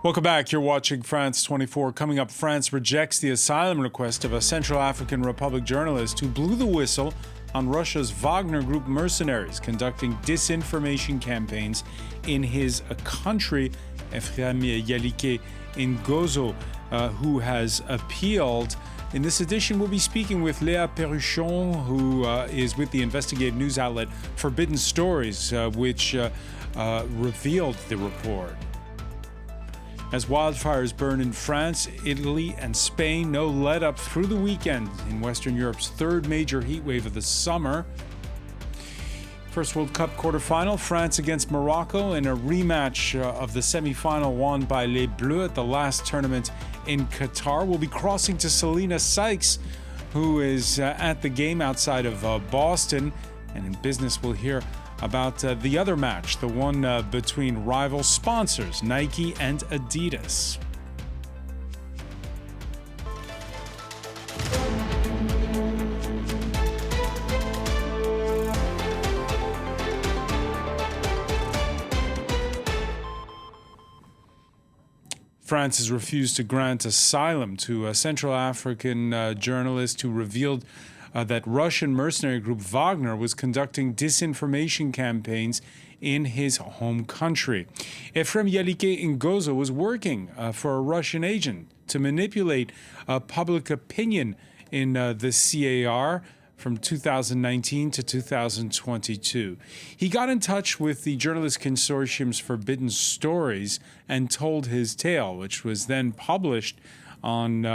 Welcome back. You're watching France 24. Coming up, France rejects the asylum request of a Central African Republic journalist who blew the whistle on Russia's Wagner Group mercenaries conducting disinformation campaigns in his country. Ephrem Yalike-Ngonzo, who has appealed. In this edition, we'll be speaking with Léa Perruchon, who is with the investigative news outlet Forbidden Stories, which revealed the report. As wildfires burn in France, Italy, and Spain, no let-up through the weekend in Western Europe's third major heat wave of the summer. First World Cup quarterfinal, France against Morocco in a rematch of the semi-final won by Les Bleus at the last tournament in Qatar. We'll be crossing to Selena Sykes, who is at the game outside of Boston. And in business, we'll hear about the other match, the one between rival sponsors, Nike and Adidas. France has refused to grant asylum to a Central African journalist who revealed that Russian mercenary group Wagner was conducting disinformation campaigns in his home country. Ephrem Yalike-Ngonzo was working for a Russian agent to manipulate public opinion in the CAR from 2019 to 2022. He got in touch with the journalist consortium's Forbidden Stories and told his tale, which was then published on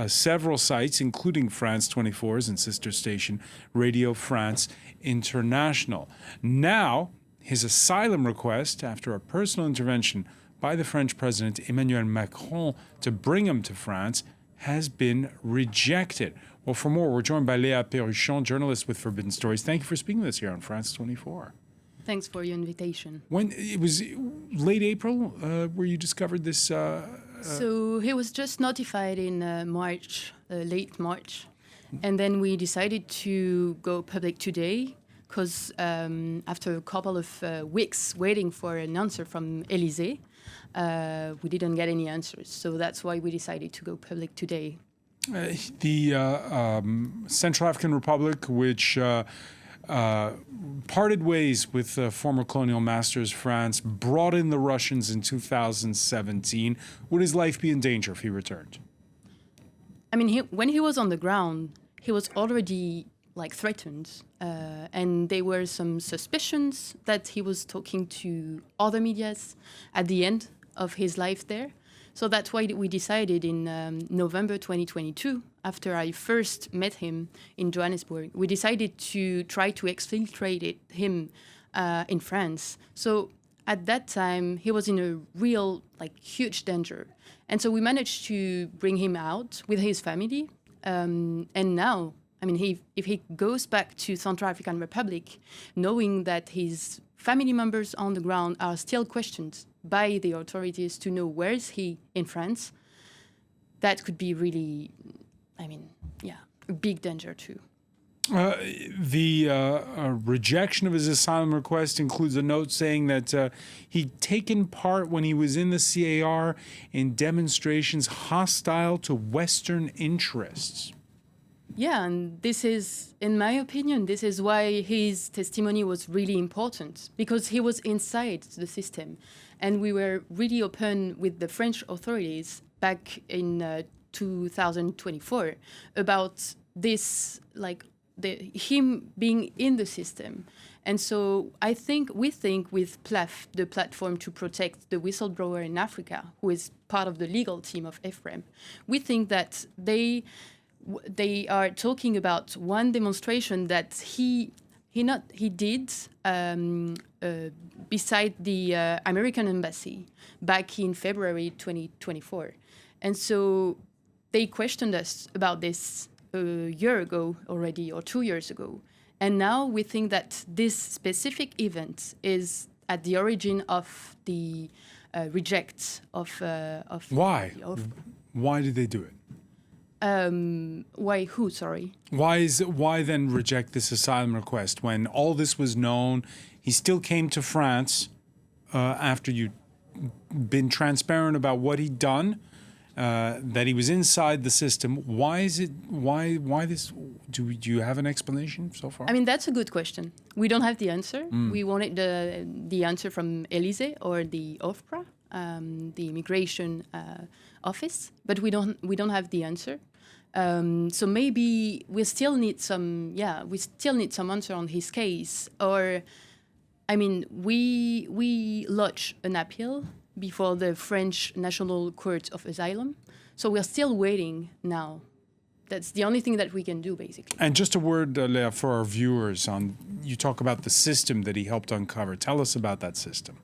several sites, including France 24's and sister station Radio France International. Now, his asylum request, after a personal intervention by the French President Emmanuel Macron to bring him to France, has been rejected. Well, for more, we're joined by Léa Perruchon, journalist with Forbidden Stories. Thank you for speaking with us here on France 24. Thanks for your invitation. When it was late April where you discovered this? So he was just notified in March, late March. And then we decided to go public today because after a couple of weeks waiting for an answer from Élysée, we didn't get any answers. So that's why we decided to go public today. The Central African Republic, which parted ways with former colonial masters France, brought in the Russians in 2017. Would his life be in danger if he returned? I mean, when he was on the ground, he was already threatened, and there were some suspicions that he was talking to other medias at the end of his life there. So that's why we decided in November 2022, after I first met him in Johannesburg, we decided to try to exfiltrate him in France. So at that time, he was in a real, huge danger. And so we managed to bring him out with his family. And now, I mean, if he goes back to Central African Republic, knowing that his family members on the ground are still questioned by the authorities to know where is he in France, that could be really, a big danger too. The rejection of his asylum request includes a note saying that he'd taken part when he was in the CAR in demonstrations hostile to Western interests. Yeah, and this is, in my opinion, this is why his testimony was really important, because he was inside the system. And we were really open with the French authorities back in 2024 about this, him being in the system. And so we think with PLAF, the platform to protect the whistleblower in Africa, who is part of the legal team of Ephrem, we think that they are talking about one demonstration that he did beside the American embassy back in February 2024. And so they questioned us about this a year ago already, or 2 years ago. And now we think that this specific event is at the origin of the reject of... Why? Why did they do it? Why who, sorry? Why then reject this asylum request when all this was known? He still came to France after you been transparent about what he'd done, that he was inside the system. Why is it? Why this? Do you have an explanation so far? I mean, that's a good question. We don't have the answer. We wanted the answer from Élysée or the OFPRA, the immigration office, but we don't have the answer. So maybe we still need some answer on his case. Or, I mean, we lodged an appeal before the French National Court of Asylum. So we're still waiting now. That's the only thing that we can do, basically. And just a word, Léa, for our viewers on, you talk about the system that he helped uncover. Tell us about that system.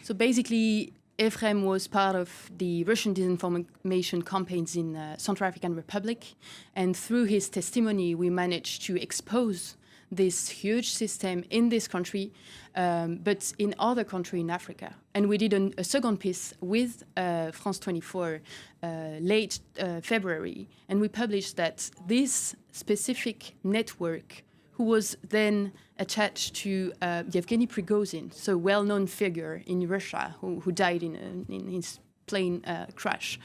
So basically, Ephrem was part of the Russian disinformation campaigns in Central African Republic. And through his testimony, we managed to expose this huge system in this country, but in other countries in Africa. And we did a second piece with France 24 late February, and we published that this specific network, who was then attached to Yevgeny Prigozhin, so a well-known figure in Russia who died in his plane crash.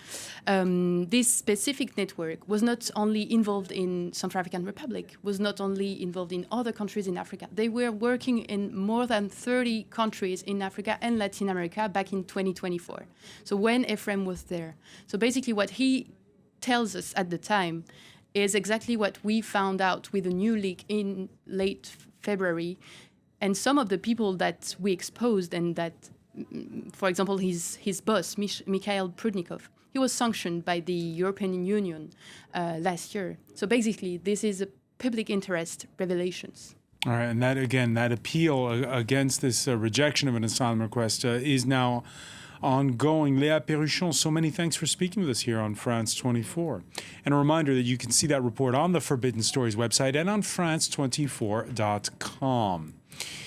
This specific network was not only involved in Central African Republic, was not only involved in other countries in Africa. They were working in more than 30 countries in Africa and Latin America back in 2024. So when Ephrem was there. So basically what he tells us at the time is exactly what we found out with a new leak in late February. And some of the people that we exposed and that, for example, his boss, Mikhail Prudnikov, he was sanctioned by the European Union last year. So basically, this is a public interest revelations. All right, and that, again, that appeal against this rejection of an asylum request is now ongoing. Léa Perruchon, so many thanks for speaking with us here on France 24. And a reminder that you can see that report on the Forbidden Stories website and on France24.com.